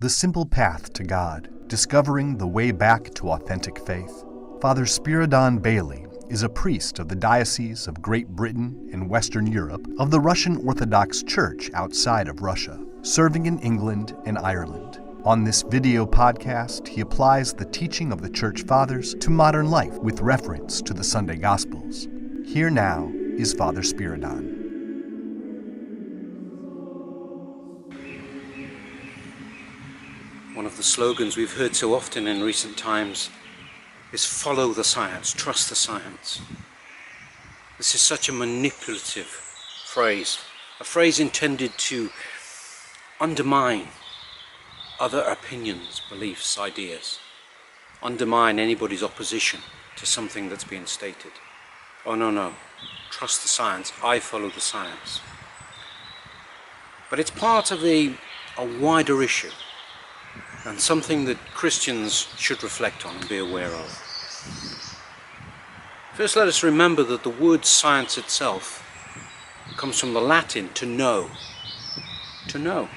The Simple Path to God, Discovering the Way Back to Authentic Faith. Father Spyridon Bailey is a priest of the Diocese of Great Britain and Western Europe of the Russian Orthodox Church outside of Russia, serving in England and Ireland. On this video podcast, he applies the teaching of the Church Fathers to modern life with reference to the Sunday Gospels. Here now is Father Spyridon. One of the slogans we've heard so often in recent times is follow the science, trust the science. This is such a manipulative phrase, a phrase intended to undermine other opinions, beliefs, ideas, undermine anybody's opposition to something that's being stated. Oh no, trust the science, I follow the science. But it's part of a wider issue, and something that Christians should reflect on and be aware of. First, let us remember that the word science itself comes from the Latin to know. To know.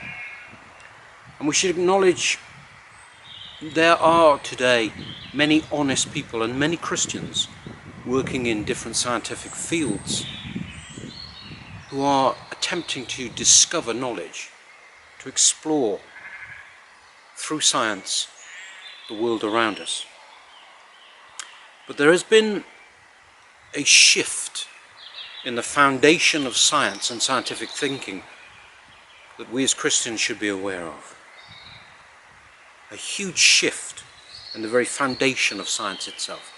And we should acknowledge there are today many honest people and many Christians working in different scientific fields who are attempting to discover knowledge, to explore through science the world around us. But there has been a shift in the foundation of science and scientific thinking that we as Christians should be aware of. A huge shift in the very foundation of science itself.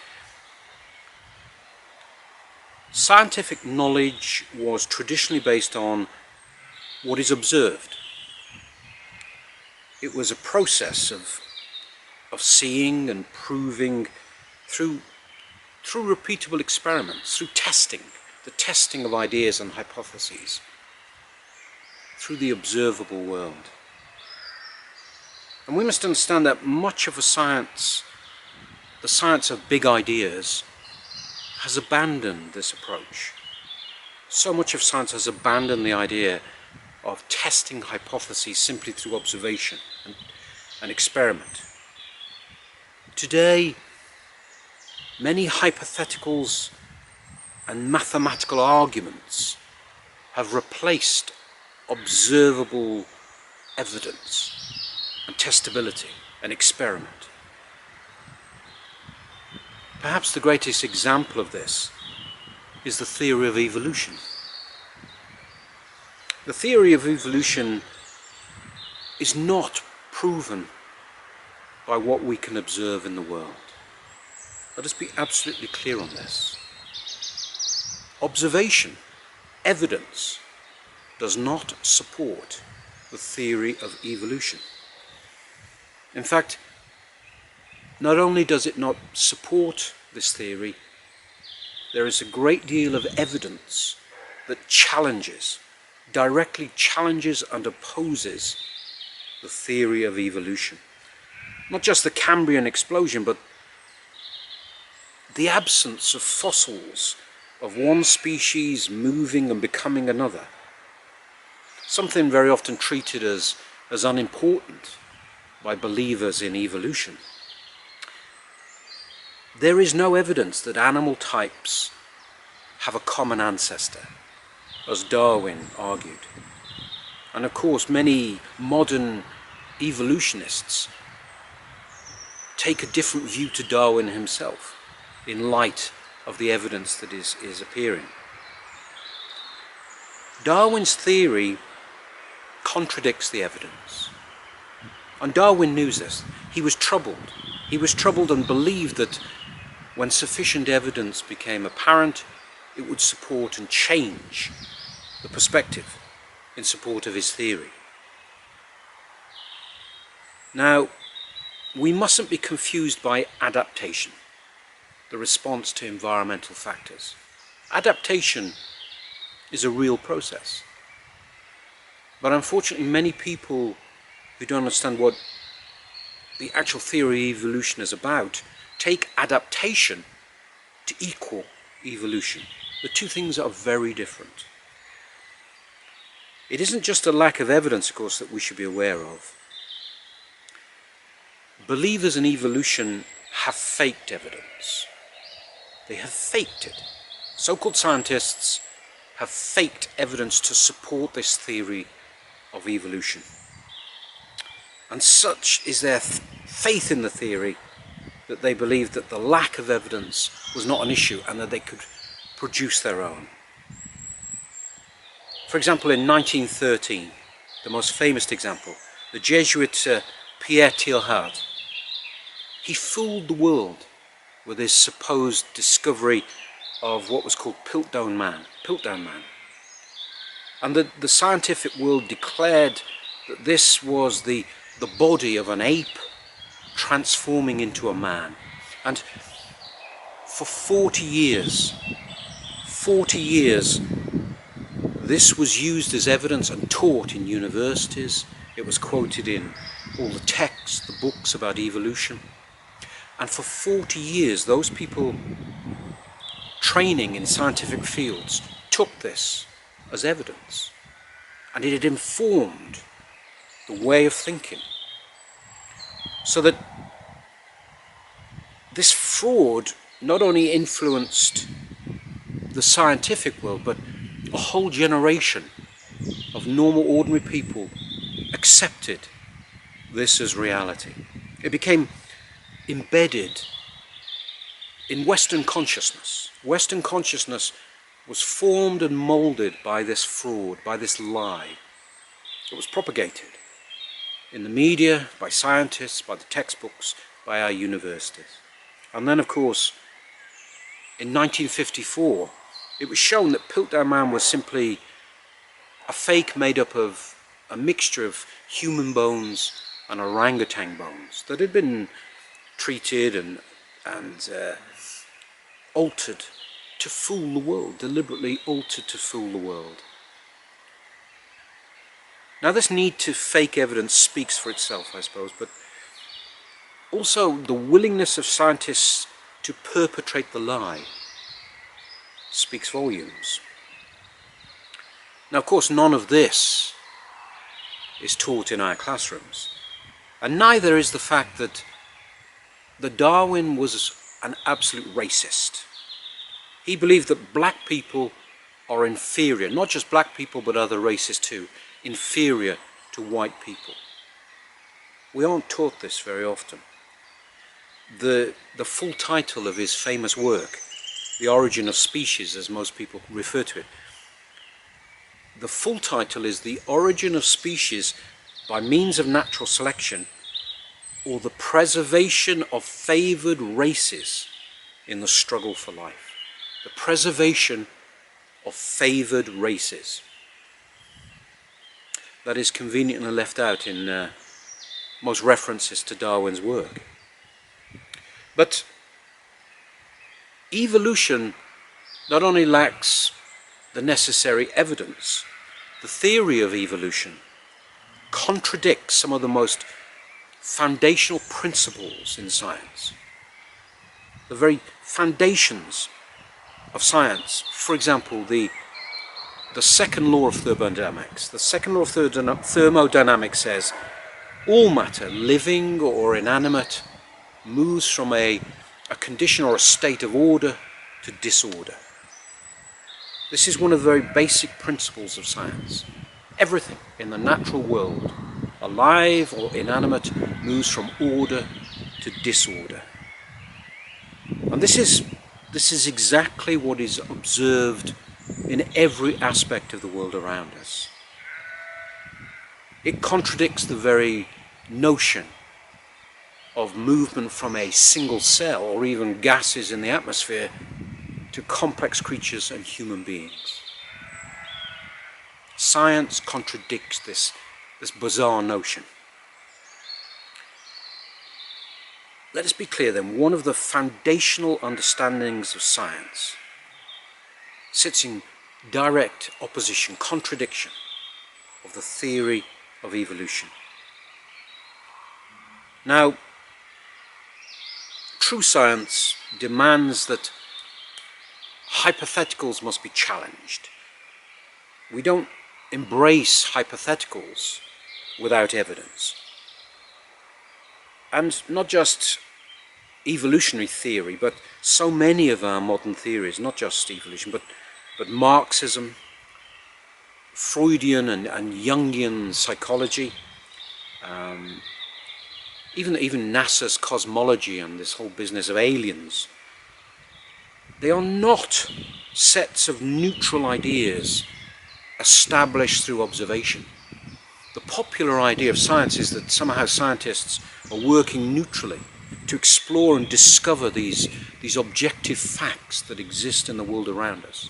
Scientific knowledge was traditionally based on what is observed. It was a process of seeing and proving through repeatable experiments, through testing, the testing of ideas and hypotheses, through the observable world. And we must understand that much of the science of big ideas, has abandoned this approach. So much of science has abandoned the idea of testing hypotheses simply through observation and experiment. Today, many hypotheticals and mathematical arguments have replaced observable evidence and testability and experiment. Perhaps the greatest example of this is the theory of evolution. The theory of evolution is not proven by what we can observe in the world. Let us be absolutely clear on this. Observation, evidence, does not support the theory of evolution. In fact, not only does it not support this theory, there is a great deal of evidence that directly challenges and opposes the theory of evolution. Not just the Cambrian explosion, but the absence of fossils of one species moving and becoming another. Something very often treated as unimportant by believers in evolution. There is no evidence that animal types have a common ancestor, as Darwin argued. And of course, many modern evolutionists take a different view to Darwin himself in light of the evidence that is appearing. Darwin's theory contradicts the evidence. And Darwin knew this. He was troubled. He was troubled and believed that when sufficient evidence became apparent, it would support and change the perspective in support of his theory. Now, we mustn't be confused by adaptation, the response to environmental factors. Adaptation is a real process. But unfortunately, many people who don't understand what the actual theory of evolution is about take adaptation to equal evolution. The two things are very different. It isn't just a lack of evidence, of course, that we should be aware of. believers in evolution have faked evidence. They have faked it. So-called scientists have faked evidence to support this theory of evolution. And such is their faith in the theory that they believe that the lack of evidence was not an issue and that they could produce their own. For example, in 1913, the most famous example, the Jesuit Pierre Teilhard, he fooled the world with his supposed discovery of what was called Piltdown Man. And the scientific world declared that this was the body of an ape transforming into a man. And for 40 years, this was used as evidence and taught in universities. It was quoted in all the texts, the books about evolution. And for 40 years, those people training in scientific fields took this as evidence. And it had informed the way of thinking. So that this fraud not only influenced the scientific world, but a whole generation of normal, ordinary people accepted this as reality. It became embedded in Western consciousness. Western consciousness was formed and moulded by this fraud, by this lie. It was propagated in the media, by scientists, by the textbooks, by our universities. And then, of course, in 1954, it was shown that Piltdown Man was simply a fake made up of a mixture of human bones and orangutan bones that had been treated and altered to fool the world, deliberately altered to fool the world. Now, this need to fake evidence speaks for itself, I suppose, but also the willingness of scientists to perpetrate the lie speaks volumes. Now, of course, none of this is taught in our classrooms, and neither is the fact that Darwin was an absolute racist. He believed that black people are inferior, not just black people but other races too, inferior to white people. We aren't taught this very often. The full title of his famous work, The Origin of Species, as most people refer to it, the full title is The Origin of Species by Means of Natural Selection, or the Preservation of Favoured Races in the Struggle for Life. The preservation of favoured races. That is conveniently left out in most references to Darwin's work. But evolution not only lacks the necessary evidence, the theory of evolution contradicts some of the most foundational principles in science. The very foundations of science. For example, the second law of thermodynamics. The second law of thermodynamics says all matter, living or inanimate, moves from a condition or a state of order to disorder. This is one of the very basic principles of science. Everything in the natural world, alive or inanimate, moves from order to disorder. And this is exactly what is observed in every aspect of the world around us. It contradicts the very notion of movement from a single cell or even gases in the atmosphere to complex creatures and human beings. Science contradicts this bizarre notion. Let us be clear then, one of the foundational understandings of science sits in direct opposition, contradiction of the theory of evolution. Now, true science demands that hypotheticals must be challenged. We don't embrace hypotheticals without evidence. And not just evolutionary theory, but so many of our modern theories, not just evolution, but Marxism, Freudian and Jungian psychology, even NASA's cosmology and this whole business of aliens, they are not sets of neutral ideas established through observation. The popular idea of science is that somehow scientists are working neutrally to explore and discover these objective facts that exist in the world around us.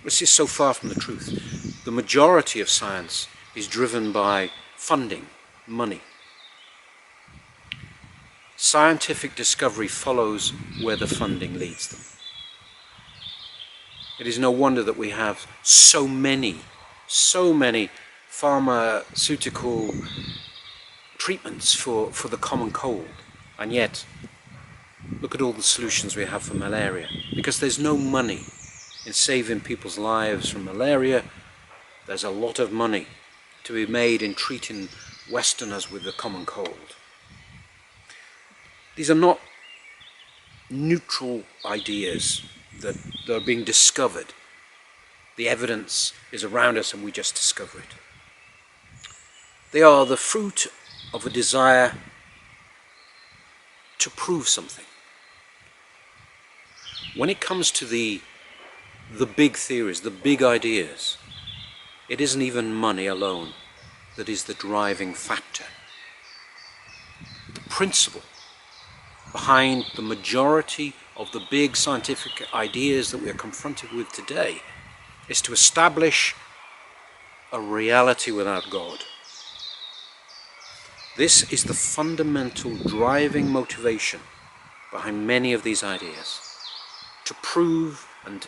This is so far from the truth. The majority of science is driven by funding, money. Scientific discovery follows where the funding leads them. It is no wonder that we have so many pharmaceutical treatments for the common cold, and yet look at all the solutions we have for malaria. Because there's no money in saving people's lives from malaria, there's a lot of money to be made in treating Westerners with the common cold. These are not neutral ideas that are being discovered. The evidence is around us and we just discover it. They are the fruit of a desire to prove something. When it comes to the big theories, the big ideas, it isn't even money alone that is the driving factor. The principle behind the majority of the big scientific ideas that we are confronted with today is to establish a reality without God. This is the fundamental driving motivation behind many of these ideas, to prove and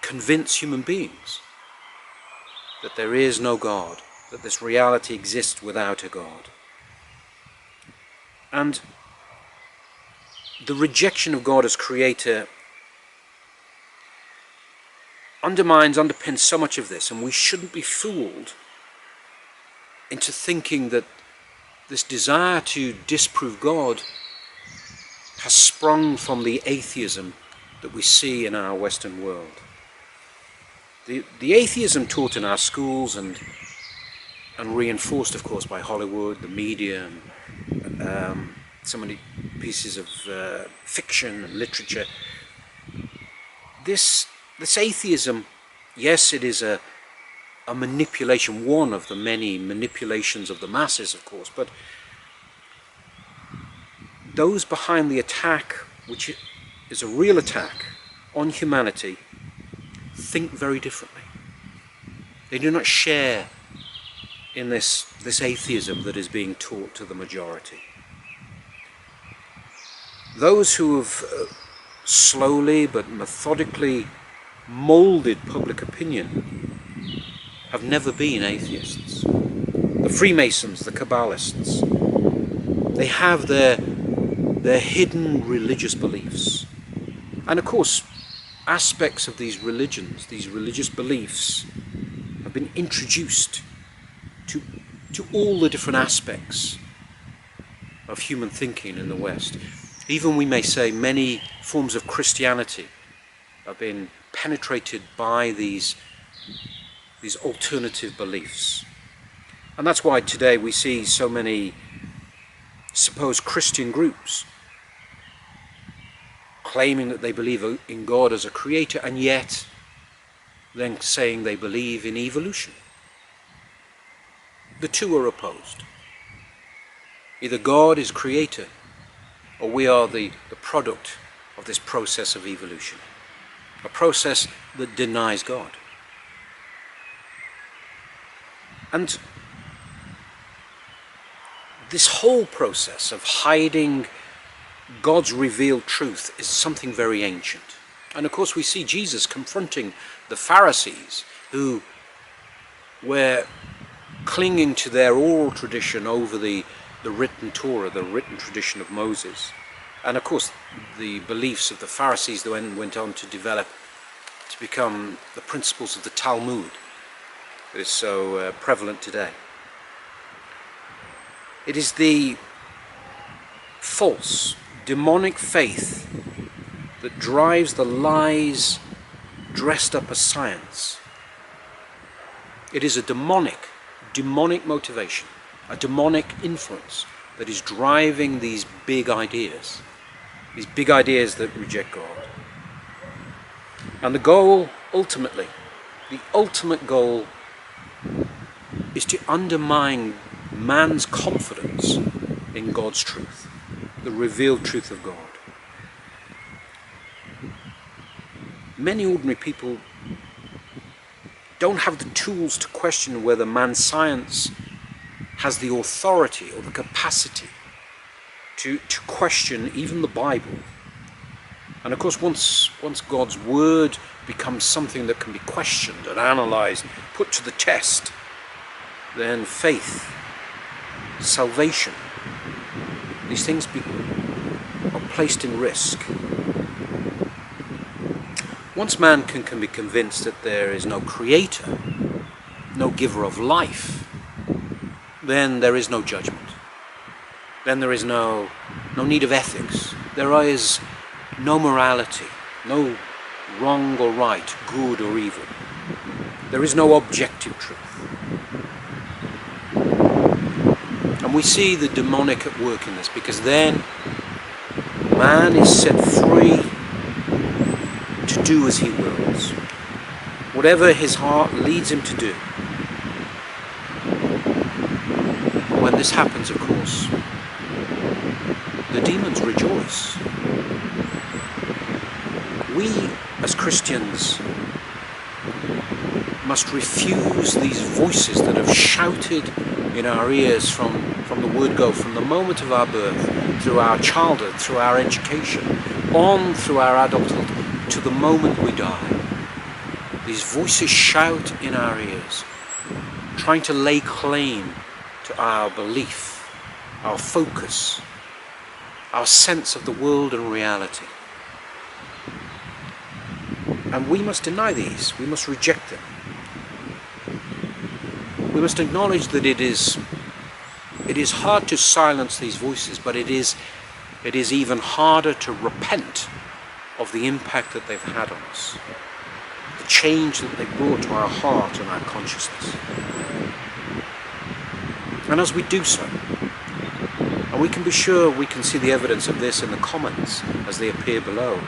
convince human beings that there is no God, that this reality exists without a God. And the rejection of God as creator underpins so much of this, and we shouldn't be fooled into thinking that this desire to disprove God has sprung from the atheism that we see in our Western world. The atheism taught in our schools and reinforced, of course, by Hollywood, the media, and so many pieces of fiction and literature. This atheism, yes, it is a manipulation, one of the many manipulations of the masses, of course, but those behind the attack, which is a real attack on humanity, think very differently. They do not share in this atheism that is being taught to the majority. Those who have slowly but methodically molded public opinion have never been atheists. The Freemasons, the Kabbalists, they have their hidden religious beliefs. And of course, aspects of these religions, these religious beliefs, have been introduced to all the different aspects of human thinking in the West. Even, we may say, many forms of Christianity have been penetrated by these alternative beliefs. And that's why today we see so many supposed Christian groups claiming that they believe in God as a creator, and yet then saying they believe in evolution. The two are opposed. Either God is creator, or we are the product of this process of evolution, a process that denies God. And this whole process of hiding God's revealed truth is something very ancient. And of course we see Jesus confronting the Pharisees who were clinging to their oral tradition over the written Torah, the written tradition of Moses. And of course the beliefs of the Pharisees then went on to develop to become the principles of the Talmud that is so prevalent today. It is the false, demonic faith that drives the lies dressed up as science. It is a demonic motivation, a demonic influence that is driving these big ideas that reject God. And the goal, ultimately, the ultimate goal is to undermine man's confidence in God's truth, the revealed truth of God. Many ordinary people don't have the tools to question whether man's science has the authority or the capacity to question even the Bible. And of course, once God's word becomes something that can be questioned and analysed, put to the test, then faith, salvation, these things are placed in risk. Once man can be convinced that there is no creator, no giver of life, then there is no judgment. Then there is no need of ethics. There is no morality, no wrong or right, good or evil. There is no objective truth. And we see the demonic at work in this, because then man is set free to do as he wills, whatever his heart leads him to do. When this happens, of course, the demons rejoice. We, as Christians, must refuse these voices that have shouted in our ears from the word go, from the moment of our birth, through our childhood, through our education, on through our adulthood, to the moment we die. These voices shout in our ears, trying to lay claim to our belief, our focus, our sense of the world and reality. And we must deny these, we must reject them. We must acknowledge that it is hard to silence these voices, but it is even harder to repent of the impact that they've had on us, the change that they've brought to our heart and our consciousness. And as we do so, and we can be sure we can see the evidence of this in the comments as they appear below,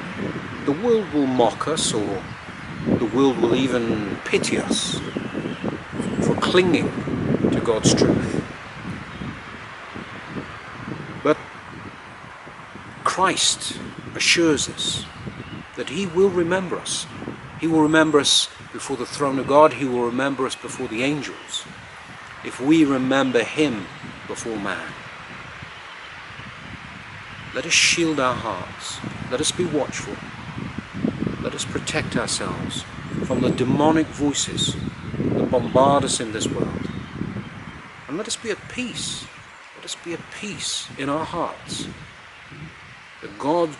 the world will mock us, or the world will even pity us for clinging to God's truth. But Christ assures us that he will remember us. He will remember us before the throne of God. He will remember us before the angels, if we remember him before man. Let us shield our hearts. Let us be watchful. Let us protect ourselves from the demonic voices that bombard us in this world. And let us be at peace. Let us be at peace in our hearts, that God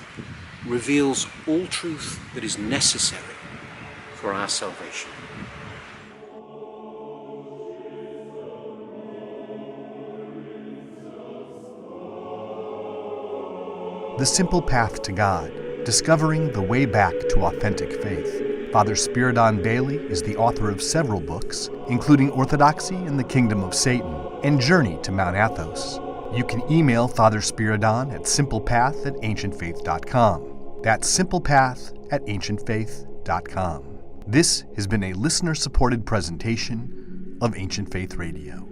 reveals all truth that is necessary for our salvation. The Simple Path to God, Discovering the Way Back to Authentic Faith. Father Spyridon Bailey is the author of several books, including Orthodoxy and the Kingdom of Satan and Journey to Mount Athos. You can email Father Spyridon at simplepath@ancientfaith.com. That's simplepath@ancientfaith.com. This has been a listener-supported presentation of Ancient Faith Radio.